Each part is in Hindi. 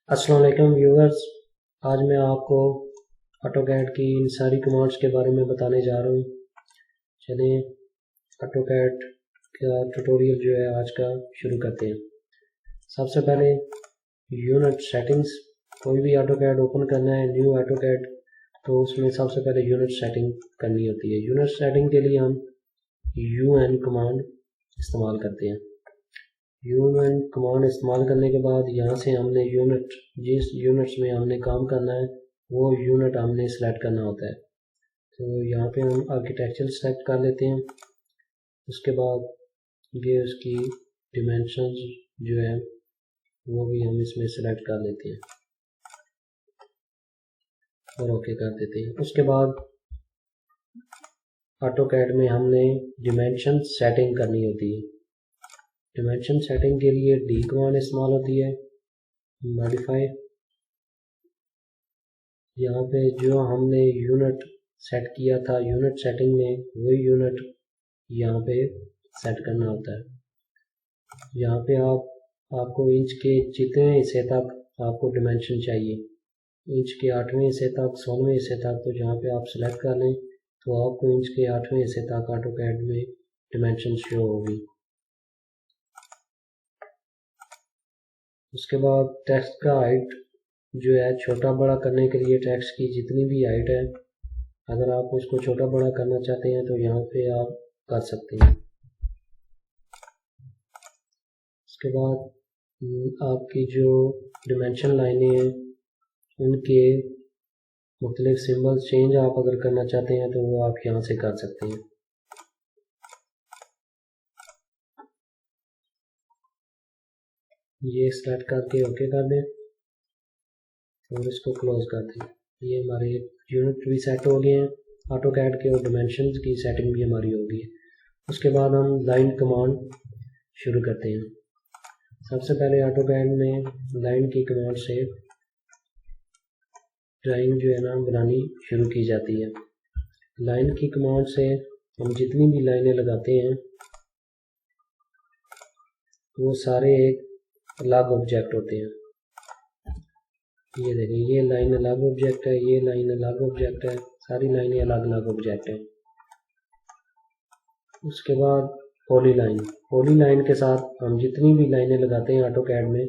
अस्सलाम वालेकुम व्यूअर्स। आज मैं आपको ऑटोकैड की इन सारी कमांड्स के बारे में बताने जा रहा हूँ। चलिए ऑटोकैड का ट्यूटोरियल जो है आज का शुरू करते हैं। सबसे पहले यूनिट सेटिंग्स, कोई भी ऑटोकैड ओपन करना है न्यू ऑटोकैड तो उसमें सबसे पहले यूनिट सेटिंग करनी होती है। यूनिट सेटिंग के लिए हम UN कमांड इस्तेमाल करते हैं। UN कमांड इस्तेमाल करने के बाद यहाँ से हमने जिस यूनिट्स में हमने काम करना है वो यूनिट हमने सेलेक्ट करना होता है। तो यहाँ पे हम आर्किटेक्चर सेलेक्ट कर लेते हैं। उसके बाद ये उसकी डिमेंशंस जो है वो भी हम इसमें सेलेक्ट कर लेते हैं और ओके कर देते हैं। उसके बाद ऑटोकैड में हमने डिमेंशन सेटिंग करनी होती है। डिमेंशन सेटिंग के लिए डी कमांड इस्तेमाल होती है। मॉडिफाई, यहाँ पे जो हमने यूनिट सेट किया था यूनिट सेटिंग में वही यूनिट यहाँ पे सेट करना होता है। यहाँ पे आपको इंच के जितने हिस्से तक आपको डिमेंशन चाहिए, इंच के 8वें हिस्से तक 16वें हिस्से तक, तो जहाँ पे आप सेलेक्ट कर लें तो आपको इंच के 8वें हिस्से तक ऑटोकैड में डिमेंशन शो होगी। उसके बाद टेक्स्ट का हाइट जो है छोटा बड़ा करने के लिए टेक्स्ट की जितनी भी हाइट है, अगर आप उसको छोटा बड़ा करना चाहते हैं तो यहाँ पे आप कर सकते हैं। उसके बाद आपकी जो डिमेंशन लाइनें हैं उनके मुख्तलिफ सिंबल्स चेंज आप अगर करना चाहते हैं तो वो आप यहाँ से कर सकते हैं। ये सेलेक्ट करके ओके कर दें और इसको क्लोज कर दें। ये हमारे यूनिट भी सेट हो गए हैं ऑटोकैड के और डिमेंशंस की सेटिंग भी हमारी हो गई है। उसके बाद हम लाइन कमांड शुरू करते हैं। सबसे पहले ऑटोकैड में लाइन की कमांड से ड्राइंग जो है ना बनानी शुरू की जाती है। लाइन की कमांड से हम जितनी भी लाइनें लगाते हैं वो सारे एक अलग ऑब्जेक्ट होते हैं। ये देखें, ये लाइन अलग ऑब्जेक्ट है, ये लाइन अलग ऑब्जेक्ट है, सारी लाइनें अलग अलग ऑब्जेक्ट हैं। उसके बाद पॉली लाइन के साथ हम जितनी भी लाइनें लगाते हैं ऑटोकैड में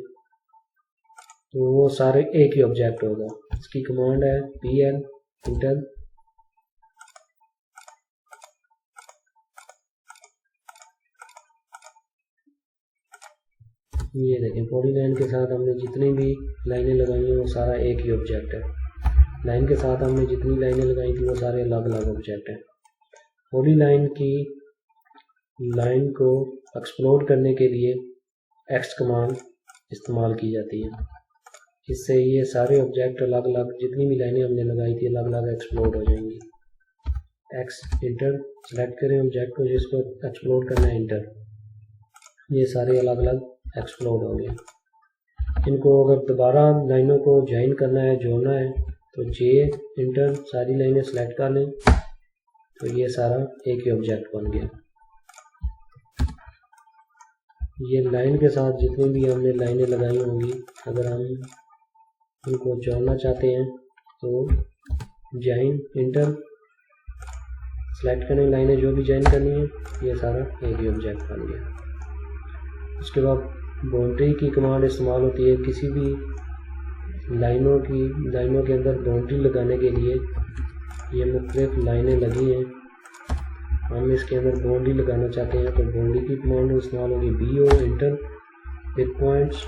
तो वो सारे एक ही ऑब्जेक्ट होगा। इसकी कमांड है PL इंटर। ये देखें, पॉली लाइन के साथ हमने जितनी भी लाइनें लगाई हैं वो सारा एक ही ऑब्जेक्ट है। लाइन के साथ हमने जितनी लाइनें लगाई थी वो सारे अलग अलग ऑब्जेक्ट हैं। पॉली लाइन की लाइन को एक्सप्लोड करने के लिए X कमांड इस्तेमाल की जाती है। इससे ये सारे ऑब्जेक्ट अलग अलग, जितनी भी लाइनें हमने लगाई थी अलग अलग एक्सप्लोड हो जाएंगी। X इंटर सेलेक्ट करें ऑब्जेक्ट को जिसको एक्सप्लोड करना है, इंटर। ये सारे अलग अलग एक्सप्लोड हो गए। इनको अगर दोबारा लाइनों को ज्वाइन करना है, जोड़ना है, तो J इंटर सारी लाइनें सेलेक्ट कर लें तो ये सारा एक ही ऑब्जेक्ट बन गया। ये लाइन के साथ जितनी भी हमने लाइनें लगाई होंगी अगर हम उनको जोड़ना चाहते हैं तो ज्वाइन इंटर सेलेक्ट करें लाइनें जो भी ज्वाइन करनी है, ये सारा एक ही ऑब्जेक्ट बन गया। उसके बाद बाउंड्री की कमांड इस्तेमाल होती है। किसी भी लाइनों के अंदर बाउंड्री लगाने के लिए ये मुख्तलिफ लाइनें लगी हैं, हम इसके अंदर बाउंड्री लगाना चाहते हैं तो बाउंड्री की कमांड इस्तेमाल होगी BO इंटर पिक पॉइंट्स।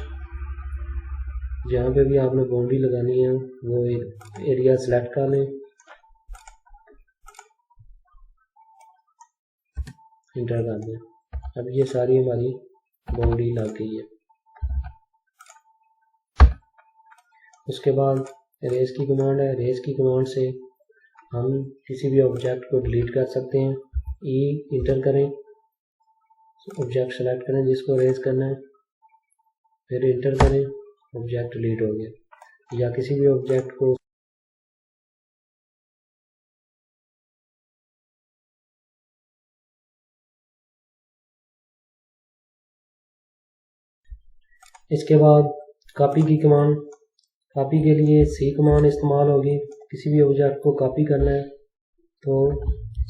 जहाँ पे भी आपने बाउंड्री लगानी है वो एक एरिया सेलेक्ट कर लें, इंटर कर दें। अब ये सारी हमारी बाउंड्री लग गई है। उसके बाद रेज की कमांड है। रेज की कमांड से हम किसी भी ऑब्जेक्ट को डिलीट कर सकते हैं। E इंटर करें, ऑब्जेक्ट सेलेक्ट करें जिसको रेज करना है, फिर इंटर करें, ऑब्जेक्ट डिलीट हो गया। या किसी भी ऑब्जेक्ट को इसके बाद कॉपी की कमांड, कॉपी के लिए सी कमांड इस्तेमाल होगी। किसी भी ऑब्जेक्ट को कॉपी करना है तो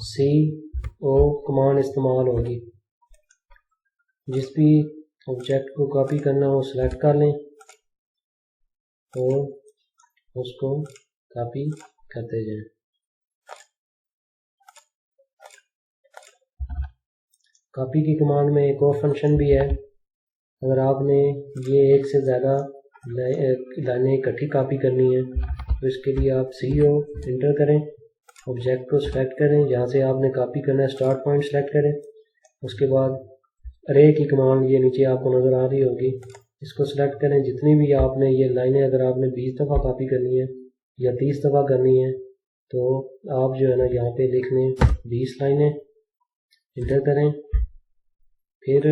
सी ओ कमांड इस्तेमाल होगी। जिस भी ऑब्जेक्ट को कॉपी करना हो सिलेक्ट कर लें और उसको कॉपी करते जाएं। कॉपी की कमांड में एक और फंक्शन भी है। अगर आपने ये एक से ज़्यादा लाइनें इकट्ठी कॉपी करनी है तो इसके लिए आप CO इंटर करें, ऑब्जेक्ट को सिलेक्ट करें, जहाँ से आपने कॉपी करना है स्टार्ट पॉइंट सेलेक्ट करें। उसके बाद अरे की कमांड ये नीचे आपको नज़र आ रही होगी, इसको सिलेक्ट करें। जितनी भी आपने ये लाइनें अगर आपने 20 दफ़ा कॉपी करनी है या 30 दफ़ा करनी है तो आप जो है ना यहाँ पे लिख लें 20 लाइनें, इंटर करें। फिर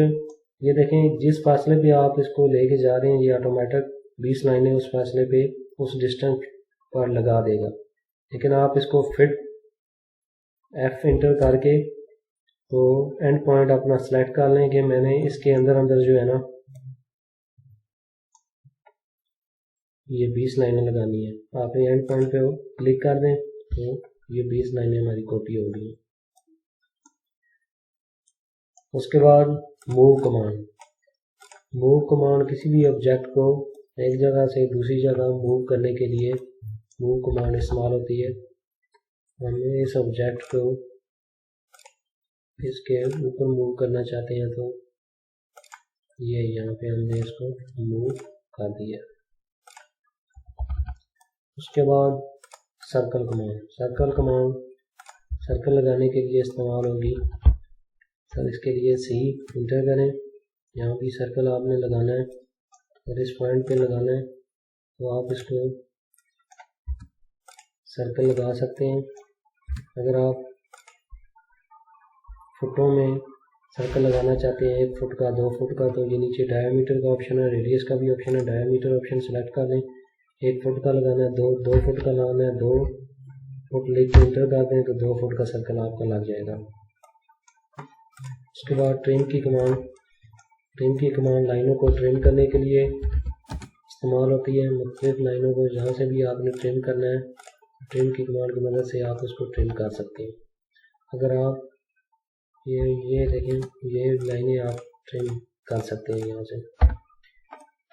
ये देखें जिस फासले पे आप इसको लेके जा रहे हैं ये ऑटोमेटिक 20 लाइनें उस फासले पे उस डिस्टेंस पर लगा देगा। लेकिन आप इसको फिट F इंटर करके तो एंड पॉइंट अपना सेलेक्ट कर लें कि मैंने इसके अंदर अंदर जो है ना ये 20 लाइनें लगानी है। आप एंड पॉइंट पे क्लिक कर दें तो ये 20 लाइनें हमारी कॉपी हो गई। उसके बाद मूव कमांड किसी भी ऑब्जेक्ट को एक जगह से दूसरी जगह मूव करने के लिए मूव कमांड इस्तेमाल होती है। हमें इस ऑब्जेक्ट को इसके ऊपर मूव करना चाहते हैं तो ये यहाँ पे हमने इसको मूव कर दिया। उसके बाद सर्कल कमांड सर्कल लगाने के लिए इस्तेमाल होगी। सर इसके लिए सी इंटर करें, यहाँ भी सर्कल आपने लगाना है और इस पॉइंट पे लगाना है तो आप इसको सर्कल लगा सकते हैं। अगर आप फुटों में सर्कल लगाना चाहते हैं 1 फुट का 2 फुट का तो ये नीचे डायमीटर का ऑप्शन है, रेडियस का भी ऑप्शन है। डायमीटर ऑप्शन सेलेक्ट कर लें, 1 फुट का लगाना है, 2 फुट का लगाना है, 2 फुट लेके इंटर कर दें तो 2 फुट का सर्कल आपका लग जाएगा। उसके बाद ट्रिम की कमांड लाइनों को ट्रिम करने के लिए इस्तेमाल होती है। मुख्तलिफ लाइनों को जहाँ से भी आपने ट्रिम करना है ट्रिम की कमांड की मदद से आप उसको ट्रिम कर सकते हैं। अगर आप ये देखें ये लाइनें आप ट्रिम कर सकते हैं। यहाँ से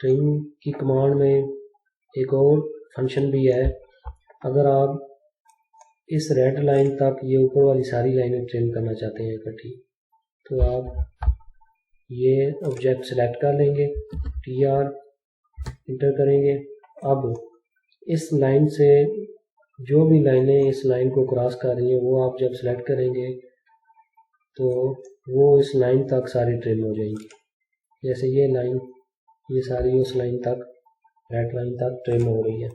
ट्रिम की कमांड में एक और फंक्शन भी है। अगर आप इस रेड लाइन तक ये ऊपर वाली सारी लाइनें ट्रिम करना चाहते हैं इकट्ठी तो आप ये ऑब्जेक्ट सेलेक्ट कर लेंगे, TR इंटर करेंगे। अब इस लाइन से जो भी लाइनें इस लाइन को क्रॉस कर रही हैं वो आप जब सेलेक्ट करेंगे तो वो इस लाइन तक सारी ट्रिम हो जाएंगी। जैसे ये लाइन ये सारी उस लाइन तक रेड लाइन तक ट्रिम हो रही है,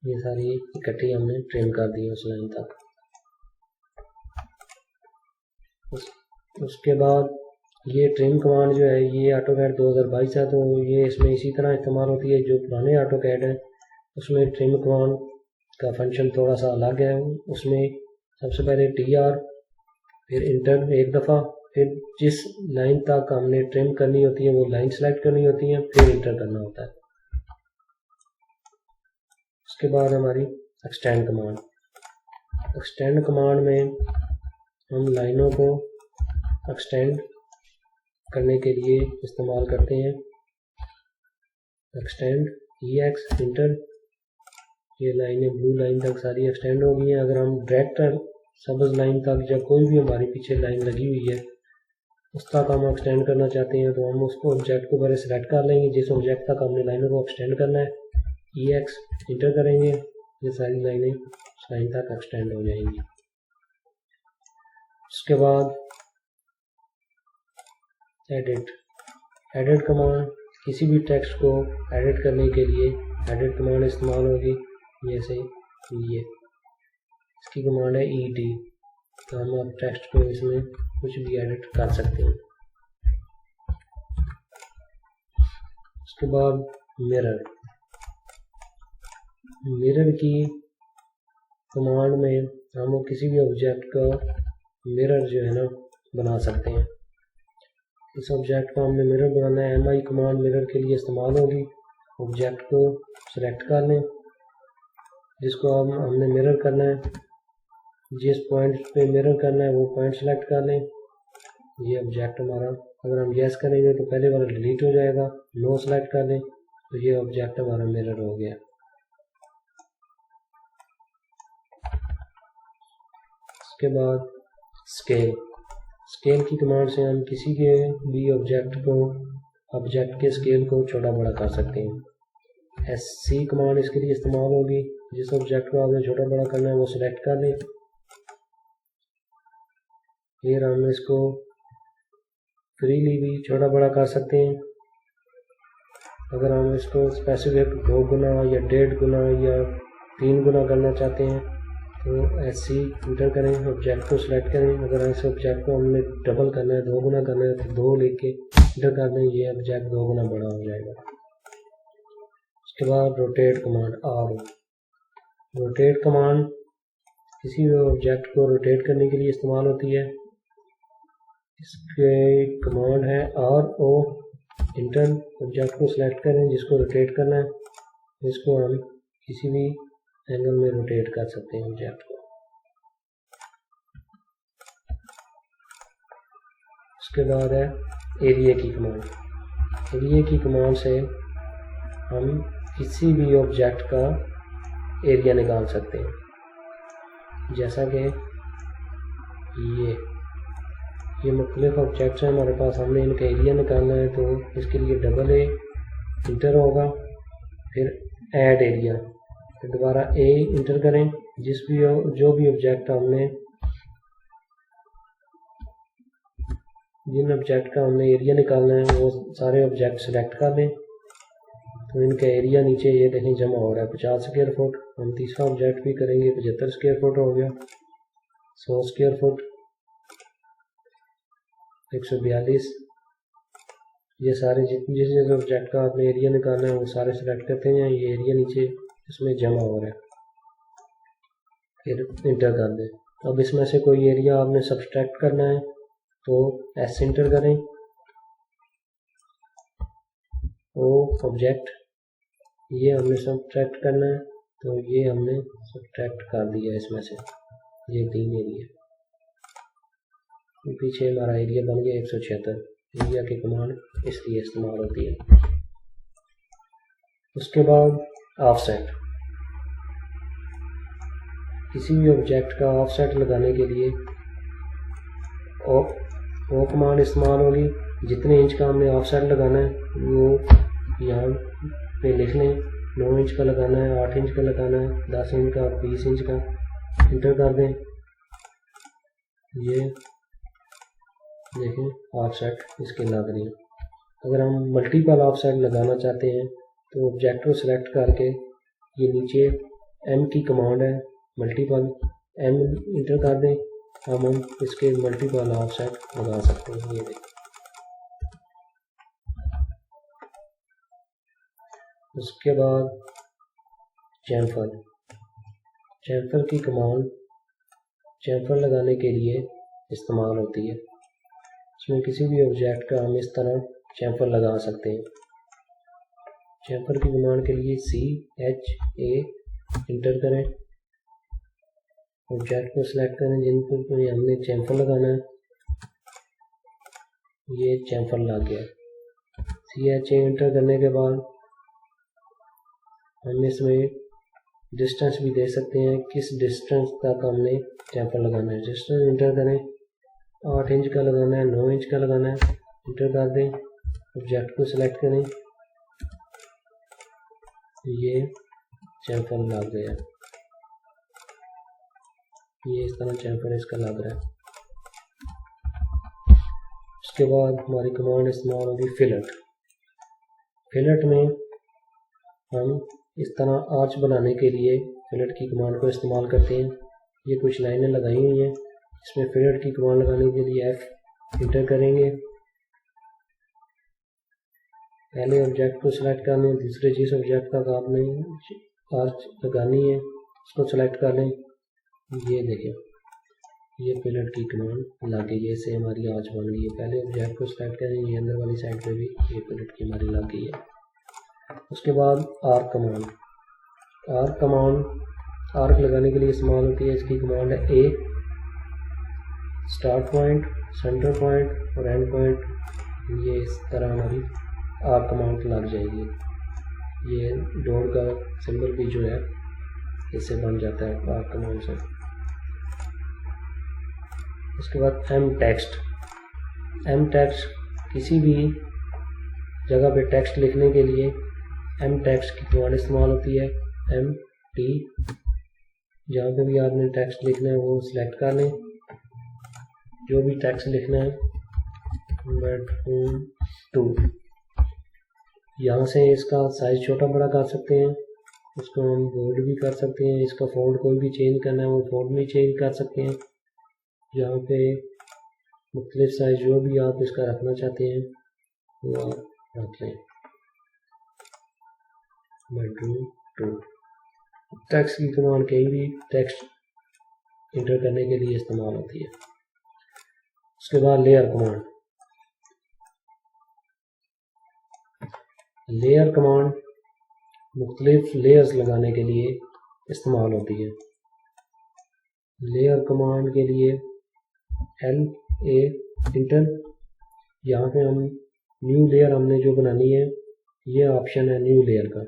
ये सारी इकट्ठी हमने ट्रिम कर दी उस लाइन तक। उसके बाद ये ट्रिम कमांड जो है ये AutoCAD 2022 है तो ये इसमें इसी तरह इस्तेमाल होती है। जो पुराने AutoCAD है उसमें ट्रिम कमांड का फंक्शन थोड़ा सा अलग है। उसमें सबसे पहले TR फिर इंटर एक दफ़ा, फिर जिस लाइन तक हमने ट्रिम करनी होती है वो लाइन सेलेक्ट करनी होती है, फिर इंटर करना होता है। उसके बाद हमारी एक्सटेंड कमांड में हम लाइनों को एक्सटेंड करने के लिए इस्तेमाल करते हैं। एक्सटेंड EX इंटर, ये लाइनें ब्लू लाइन तक सारी एक्सटेंड हो गई हैं। अगर हम डायरेक्ट सब्ज लाइन तक या कोई भी हमारी पीछे लाइन लगी हुई है उस तक हम एक्सटेंड करना चाहते हैं तो हम उसको ऑब्जेक्ट को पहले सेलेक्ट कर लेंगे जिस ऑब्जेक्ट तक हमने लाइनों को एक्सटेंड करना है। EX इंटर करेंगे, ये सारी लाइनें उस लाइन तक एक्सटेंड हो जाएंगी। उसके बाद एडिट कमांड, किसी भी टेक्स्ट को एडिट करने के लिए एडिट कमांड इस्तेमाल होगी। जैसे ये इसकी कमांड है ED, तो हम आप टेक्स्ट को इसमें कुछ भी एडिट कर सकते हैं। उसके बाद मिरर की कमांड में हम किसी भी ऑब्जेक्ट का मिरर जो है ना बना सकते हैं। इस ऑब्जेक्ट को हमने मिरर बनाना है। mi कमांड मिरर के लिए इस्तेमाल होगी। ऑब्जेक्ट को सिलेक्ट कर लें जिसको हमने मिरर करना है। जिस पॉइंट पे मिरर करना है वो पॉइंट सेलेक्ट कर लें। ये ऑब्जेक्ट हमारा, अगर हम यस करेंगे तो पहले वाला डिलीट हो जाएगा। नो सेलेक्ट कर लें तो ये ऑब्जेक्ट हमारा मिरर हो गया। इसके बाद स्केल की कमांड से हम किसी के भी ऑब्जेक्ट के स्केल को छोटा बड़ा कर सकते हैं। SC कमांड इसके लिए इस्तेमाल होगी। जिस ऑब्जेक्ट को आपने छोटा बड़ा करना है वो सिलेक्ट कर लें। फिर हम इसको फ्रीली भी छोटा बड़ा कर सकते हैं। अगर हम इसको स्पेसिफिक 2 गुना या 1.5 गुना या 3 गुना करना चाहते हैं तो SC इंटर करें, ऑब्जेक्ट को सिलेक्ट करें। अगर इस ऑब्जेक्ट को हमने डबल करना है, 2 गुना करना है तो 2 लेके इंटर कर दें, ये ऑब्जेक्ट 2 गुना बड़ा हो जाएगा। उसके बाद रोटेट कमांड रोटेट कमांड किसी भी ऑब्जेक्ट को रोटेट करने के लिए इस्तेमाल होती है। इसके कमांड है RO इंटर। ऑब्जेक्ट को सिलेक्ट करें जिसको रोटेट करना है, इसको हम किसी भी एंगल में रोटेट कर सकते हैं ऑब्जेक्ट को। उसके बाद है एरिया की कमांड। एरिया की कमांड से हम किसी भी ऑब्जेक्ट का एरिया निकाल सकते हैं। जैसा कि ये मुख्तलिफ ऑब्जेक्ट्स हैं हमारे पास, हमने इनका एरिया निकालना है तो इसके लिए डबल A इंटर होगा, फिर ऐड एरिया, फिर दोबारा A इंटर करें। जो भी ऑब्जेक्ट जिन ऑब्जेक्ट का हमने एरिया निकालना है वो सारे ऑब्जेक्ट सेलेक्ट कर लें तो इनका एरिया नीचे ये देखें जमा हो रहा है 50 स्क्वायर फुट। हम तीसरा ऑब्जेक्ट भी करेंगे, 75 स्क्वायर फुट हो गया, 100 स्क्वायर फुट, 142। ये सारे जिस ऑब्जेक्ट का आपने एरिया निकालना है वो सारे सिलेक्ट करते हैं। ये एरिया नीचे इसमें जमा हो रहा है, फिर इंटर कर दें। अब इसमें से कोई एरिया आपने सब्सट्रैक्ट करना है तो S इंटर करें। वो ऑब्जेक्ट ये हमने सब्सट्रैक्ट करना है तो ये हमने सब्सट्रैक्ट कर दिया इसमें से, ये 3 एरिया। पीछे हमारा एरिया बन गया 176। एरिया की कमांड इसलिए इस्तेमाल होती है। उसके बाद ऑफसेट। किसी भी ऑब्जेक्ट का ऑफसेट लगाने के लिए वो कमांड इस्तेमाल होगी। जितने इंच का हमने ऑफसेट लगाना है वो यहाँ पे लिख लें। 9 इंच का लगाना है, 8 इंच का लगाना है, 10 इंच का, 20 इंच का, इंटर कर दें। ये देखें ऑफसेट इसके लग रही है। अगर हम मल्टीपल ऑफसेट लगाना चाहते हैं तो ऑब्जेक्ट को सिलेक्ट करके ये नीचे M की कमांड है, मल्टीपल M इंटर कर दें। हम इसके मल्टीपल ऑफसेट लगा सकते हैं। ये देखें। उसके बाद चैम्फर की कमांड चैम्फर लगाने के लिए इस्तेमाल होती है। इसमें किसी भी ऑब्जेक्ट का हम इस तरह चैम्फर लगा सकते हैं। चैम्फर की कमांड के लिए CHA इंटर करें, ऑब्जेक्ट को सिलेक्ट करें जिन पर हमने चैम्फर लगाना है। ये चैम्फर लग गया। CHA इंटर करने के बाद हम इसमें डिस्टेंस भी दे सकते हैं, किस डिस्टेंस तक हमने चैम्फर लगाना है। डिस्टेंस इंटर करें, 8 इंच का लगाना है, 9 इंच का लगाना है, इंटर कर दें। ऑब्जेक्ट को सिलेक्ट करें, ये चैम्फर लग गया। ये इस तरह चैम्फर इसका लग रहा है। उसके बाद हमारी कमांड इस्तेमाल होगी फिलेट में हम इस तरह आर्च बनाने के लिए फिलेट की कमांड को इस्तेमाल करते हैं। ये कुछ लाइनें लगाई हुई हैं, इसमें फिलेट की कमांड लगाने के लिए F इंटर करेंगे। पहले ऑब्जेक्ट को सिलेक्ट कर लें, दूसरे जिस ऑब्जेक्ट का आपने आर्च लगानी है उसको सिलेक्ट कर लें। ये देखें ये पिलट की कमांड लग गई है, इससे हमारी आँच बन गई है। पहले ऑब्जेक्ट को सिलेक्ट करें, ये अंदर वाली साइड पे भी ये पिलट की हमारी लग गई है। उसके बाद आर्क कमांड। आर्क लगाने के लिए इस्तेमाल होती है। इसकी कमांड है ए, स्टार्ट पॉइंट, सेंटर पॉइंट और एंड पॉइंट। ये इस तरह हमारी आर्क कमांड लग जाएगी। ये डोर का सिंबल भी जो है इससे बन जाता है आर्क कमांड से। उसके बाद एम टेक्स्ट किसी भी जगह पे टेक्स्ट लिखने के लिए एम टेक्स्ट की कमांड इस्तेमाल होती है। एम टी, जहाँ पे भी आपने टेक्स्ट लिखना है वो सिलेक्ट कर लें, जो भी टेक्स्ट लिखना है। बेडरूम 2, यहाँ से इसका साइज छोटा बड़ा कर सकते हैं, इसको हम बोल्ड भी कर सकते हैं। इसका फ़ॉन्ट कोई भी चेंज करना है वो फ़ॉन्ट भी चेंज कर सकते हैं। यहाँ पे मुख्तलिफ साइज जो भी आप इसका रखना चाहते हैं वो आप रख लें। बेडरूम 2 टेक्स्ट की कमांड कहीं भी टेक्स्ट इंटर करने के लिए इस्तेमाल होती है। उसके बाद लेयर कमांड मुख्तलिफ लेयर्स लगाने के लिए इस्तेमाल होती है। लेयर कमांड के लिए LA इंटर, यहाँ पे हम न्यू लेयर हमने जो बनानी है, ये ऑप्शन है न्यू लेयर का,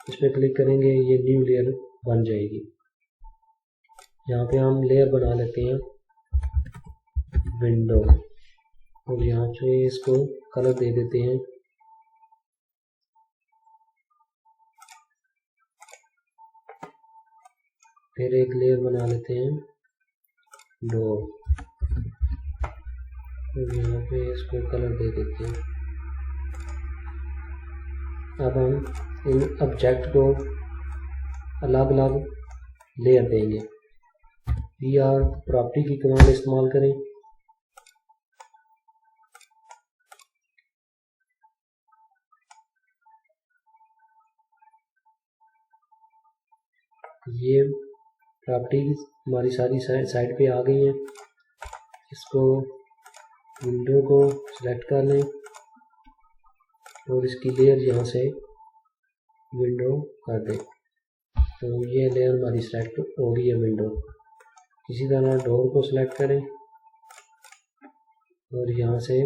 इस पर क्लिक करेंगे ये न्यू लेयर बन जाएगी। यहाँ पे हम लेयर बना लेते हैं विंडो और यहाँ पे इसको कलर दे देते हैं फिर एक लेयर बना लेते हैं डोर और यहाँ पे इसको कलर दे देते हैं। अब हम इन ऑब्जेक्ट को अलग अलग लेयर देंगे। PR प्रॉपर्टी की कमांड इस्तेमाल करें। ये प्रॉपर्टी हमारी सारी साइड पे आ गई हैं। इसको विंडो को सिलेक्ट कर लें और इसकी लेयर यहाँ से विंडो कर दें, तो ये लेयर हमारी सिलेक्ट हो गई है विंडो। इसी तरह डोर को सिलेक्ट करें और यहाँ से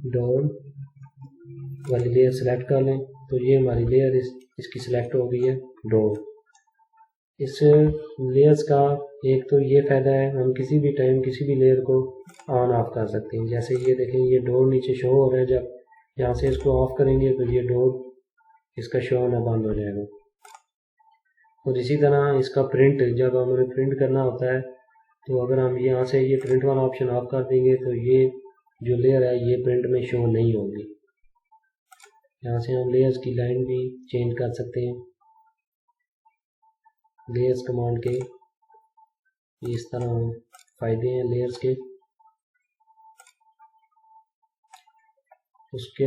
डोर वाली लेयर सिलेक्ट कर लें, तो ये हमारी लेयर इसकी सिलेक्ट हो गई है डोर। इस लेयर्स का एक तो ये फ़ायदा है, हम किसी भी टाइम किसी भी लेयर को ऑन ऑफ कर सकते हैं। जैसे ये देखें, ये डोर नीचे शो हो रहा है, जब यहाँ से इसको ऑफ करेंगे तो ये डोर इसका शो होना बंद हो जाएगा। और इसी तरह इसका प्रिंट, जब हमें प्रिंट करना होता है तो अगर हम यहाँ से ये प्रिंट वाला ऑप्शन ऑफ कर देंगे तो ये जो लेयर है ये प्रिंट में शो नहीं होगी। यहाँ से हम लेयर्स की लाइन भी चेंज कर सकते हैं। लेयर्स कमांड के इस तरह फ़ायदे हैं लेयर्स के। उसके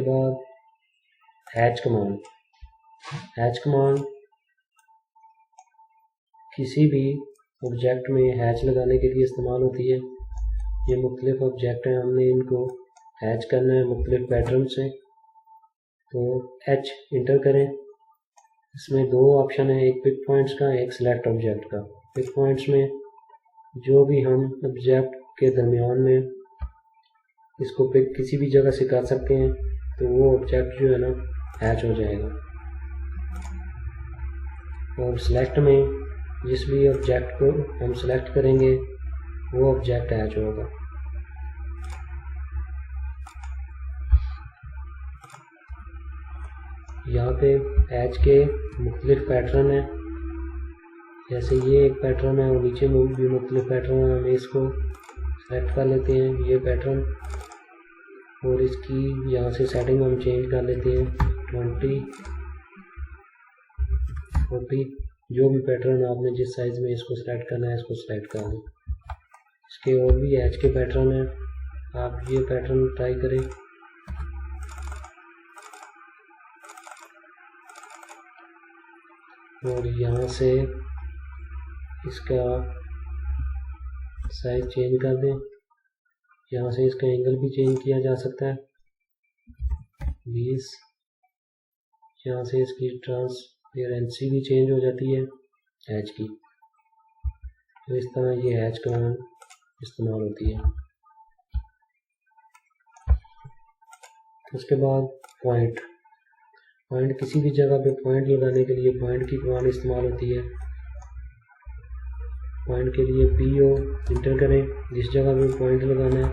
बाद हैच कमांड किसी भी ऑब्जेक्ट में हैच लगाने के लिए इस्तेमाल होती है। ये मुख्तलिफ ऑब्जेक्ट हैं, हमने इनको हैच करना है मुख्तलिफ पैटर्न से, तो H इंटर करें। इसमें दो ऑप्शन है, एक पिक पॉइंट्स का, एक सिलेक्ट ऑब्जेक्ट का। पिक पॉइंट्स में जो भी हम ऑब्जेक्ट के दरमियान में इसको पिक किसी भी जगह से कर सकते हैं, तो वो ऑब्जेक्ट जो है ना हैच हो जाएगा। और सिलेक्ट में जिस भी ऑब्जेक्ट को हम सिलेक्ट करेंगे वो ऑब्जेक्ट हैच होगा। यहाँ पे हैच के मुख्तलिफ पैटर्न है, जैसे ये एक पैटर्न है और नीचे में भी मुख्तलिफ पैटर्न है। हम इसको सेलेक्ट कर लेते हैं ये पैटर्न और इसकी यहाँ से सेटिंग हम चेंज कर लेते हैं 20, 40। जो भी पैटर्न आपने जिस साइज़ में इसको सेलेक्ट करना है इसको सेलेक्ट कर लें। इसके और भी हैच के पैटर्न हैं, आप ये पैटर्न ट्राई करें। और यहाँ से इसका साइज चेंज कर दें। यहाँ से इसका एंगल भी चेंज किया जा सकता है 20। यहाँ से इसकी ट्रांसपेरेंसी भी चेंज हो जाती है हैच की। तो इस तरह ये हैच कमांड इस्तेमाल होती है। उसके बाद पॉइंट किसी भी जगह पे पॉइंट लगाने के लिए पॉइंट की कमांड इस्तेमाल होती है। पॉइंट के लिए PO इंटर करें, जिस जगह पे पॉइंट लगाना है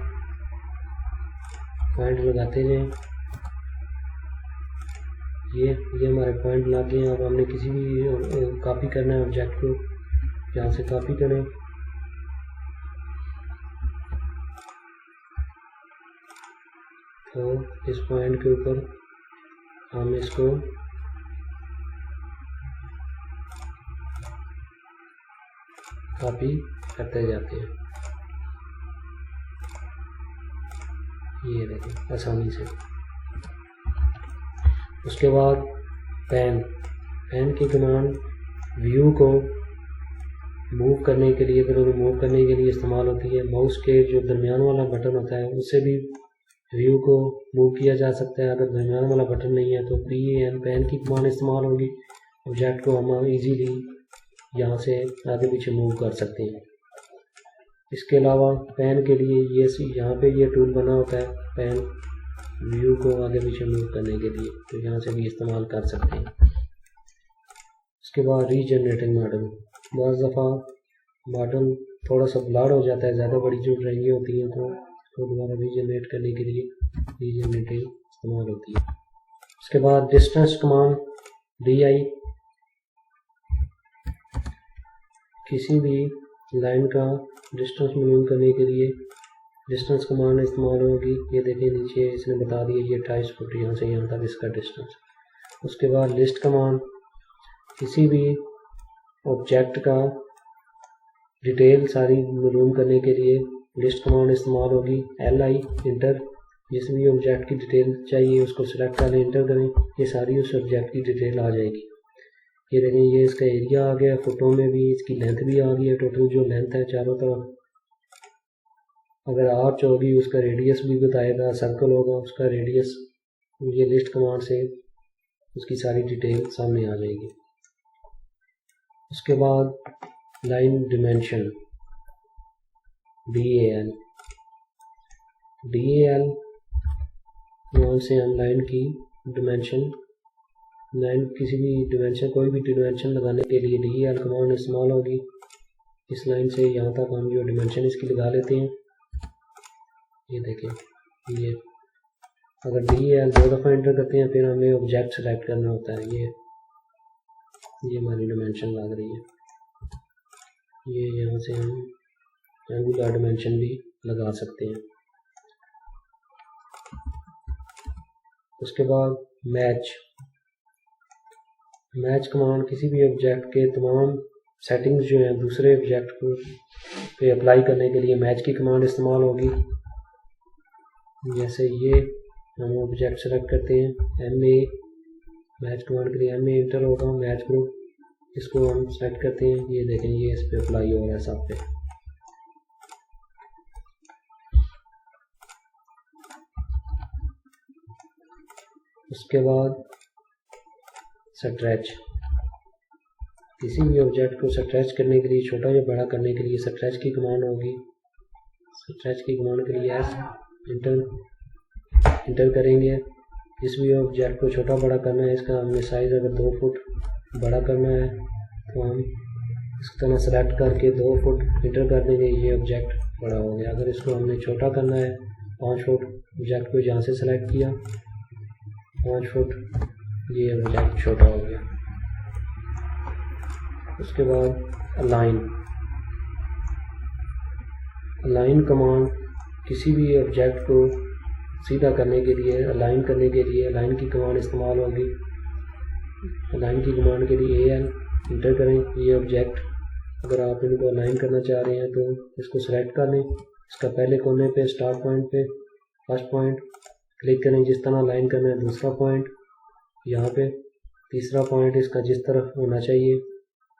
पॉइंट लगाते जाएं। ये हमारे पॉइंट लग गए। अब हमने किसी भी कॉपी करना है ऑब्जेक्ट को, यहाँ से कॉपी करें। तो इस पॉइंट के ऊपर हम इसको कॉपी करते जाते हैं। ये देखें आसानी से। उसके बाद पेन की कमांड व्यू को मूव करने के लिए, अगर मूव करने के लिए इस्तेमाल होती है। माउस के जो दरमियान वाला बटन होता है उससे भी व्यू को मूव किया जा सकता है। अगर दरमियान वाला बटन नहीं है तो पेन की कमांड इस्तेमाल होगी। ऑब्जेक्ट को हम इजीली यहाँ से आगे पीछे मूव कर सकते हैं। इसके अलावा पेन के लिए यहाँ पे ये टूल बना होता है पेन व्यू को आगे पीछे मूव करने के लिए, तो यहाँ से भी इस्तेमाल कर सकते हैं। उसके बाद रीजनरेटिंग मॉडल। बहुत दफ़ा मॉडल थोड़ा सा ब्लर हो जाता है, ज़्यादा बड़ी जो ड्राइंगें होती हैं तो दोबारा रीजनरेट करने के लिए रीजनरेटिंग इस्तेमाल होती है। उसके बाद डिस्टेंस कमांड DI किसी भी लाइन का डिस्टेंस मालूम करने के लिए डिस्टेंस कमांड इस्तेमाल होगी। ये देखिए नीचे इसने बता दिया ये 28 फुट यहाँ से यहाँ तक इसका डिस्टेंस। उसके बाद लिस्ट कमांड किसी भी ऑब्जेक्ट का डिटेल सारी मालूम करने के लिए लिस्ट कमांड इस्तेमाल होगी। LI इंटर, जिस भी ऑब्जेक्ट की डिटेल चाहिए उसको सिलेक्ट कर लें, इंटर करें, ये सारी उस ऑब्जेक्ट की डिटेल आ जाएगी। ये देखें ये इसका एरिया आ गया, फुटों में भी इसकी लेंथ भी आ गई है। टोटल जो लेंथ है चारों तरफ, अगर आर्च होगी उसका रेडियस भी बताएगा, सर्कल होगा उसका रेडियस। ये लिस्ट कमांड से उसकी सारी डिटेल सामने आ जाएगी। उसके बाद लाइन डिमेंशन DAL कमांड से हम लाइन की डिमेंशन किसी भी डिमेंशन कोई भी डिमेंशन लगाने के लिए DAL कमांड इस्तेमाल होगी। इस लाइन से यहाँ तक हम जो डिमेंशन इसकी लगा लेते हैं। ये देखें ये अगर DAL 2 दफ़ा एंटर करते हैं फिर हमें ऑब्जेक्ट सेलेक्ट करना होता है। ये हमारी डिमेंशन लग रही है। ये यहाँ से हम एंगुलर डिमेंशन भी लगा सकते हैं। उसके बाद मैच कमांड किसी भी ऑब्जेक्ट के तमाम सेटिंग्स जो हैं दूसरे ऑब्जेक्ट को पे अप्लाई करने के लिए मैच की कमांड इस्तेमाल होगी। जैसे ये हम ऑब्जेक्ट सेलेक्ट करते हैं MA, मैच कमांड के लिए MA इंटर होगा, मैच ग्रुप इसको हम सेलेक्ट करते हैं। ये देखें ये इस पे अप्लाई हो रहा है सब पे। उसके बाद स्ट्रेच किसी भी ऑब्जेक्ट को स्ट्रेच करने के लिए, छोटा या बड़ा करने के लिए स्ट्रेच की कमांड होगी। स्ट्रेच की कमांड के लिए S इंटर करेंगे। जिस भी ऑब्जेक्ट को छोटा बड़ा करना है, इसका हमने साइज अगर 2 फुट बड़ा करना है तो हम इस तरह सेलेक्ट करके 2 फुट इंटर कर देंगे, ये ऑब्जेक्ट बड़ा हो गया। अगर इसको हमने छोटा करना है 5 फुट, ऑब्जेक्ट को जहाँ से सेलेक्ट किया 5 फुट, ये ऑब्जेक्ट छोटा हो गया। उसके बाद अलाइन कमांड किसी भी ऑब्जेक्ट को सीधा करने के लिए, अलाइन करने के लिए अलाइन की कमांड इस्तेमाल होगी। अलाइन की कमांड के लिए AL इंटर करें। ये ऑब्जेक्ट अगर आप इनको अलाइन करना चाह रहे हैं तो इसको सेलेक्ट कर लें, इसका पहले कोने पे स्टार्ट पॉइंट पे फर्स्ट पॉइंट क्लिक करें, जिस तरह अलाइन करना है दूसरा पॉइंट यहाँ पे तीसरा पॉइंट इसका जिस तरह होना चाहिए,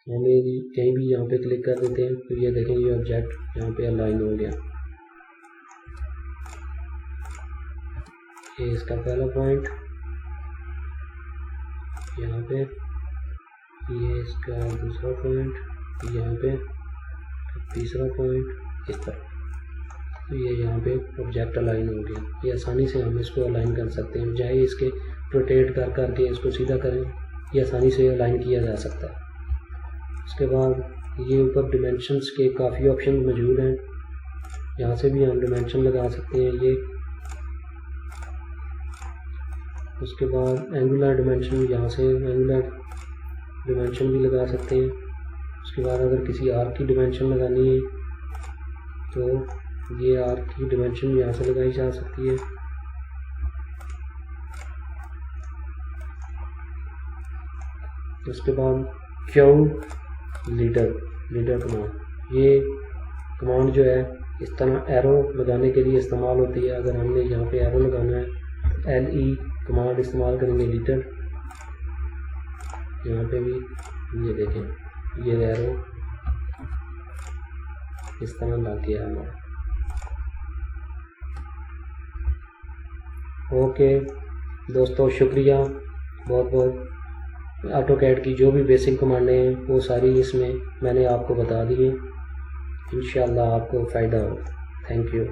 हमें कहीं भी यहाँ पे क्लिक कर देते हैं तो ये देखें ये ऑब्जेक्ट यहाँ पे अलाइन हो गया। ये इसका पहला पॉइंट यहाँ पे, ये इसका दूसरा पॉइंट यहाँ पे, तीसरा पॉइंट इस तरह, तो ये यहाँ पे ऑब्जेक्ट अलाइन हो गया। ये आसानी से हम इसको अलाइन कर सकते हैं, चाहे इसके रोटेट कर करके इसको सीधा करें, ये आसानी से अलाइन किया जा सकता है। उसके बाद ये ऊपर डिमेंशंस के काफ़ी ऑप्शन मौजूद हैं, यहाँ से भी हम डिमेंशन लगा सकते हैं ये। उसके बाद एंगुलर डिमेंशन, यहाँ से एंगुलर डिमेंशन भी लगा सकते हैं। उसके बाद अगर किसी आर्क की डिमेंशन लगानी है तो ये आर्क की डिमेंशन यहाँ से लगाई जा सकती है। उसके बाद क्यू लीडर कमांड, ये कमांड जो है इस तरह एरो लगाने के लिए इस्तेमाल होती है। अगर हमने यहाँ पे एरो लगाना है, LE कमांड इस्तेमाल करेंगे लीडर। यहाँ पे भी ये देखें ये एरो इस तरह लग गया हमारा। ओके दोस्तों, शुक्रिया बहुत बहुत। ऑटोकैड की जो भी बेसिक कमांडें हैं वो सारी इसमें मैंने आपको बता दी हैं। इंशाल्लाह आपको फ़ायदा हो। Thank you.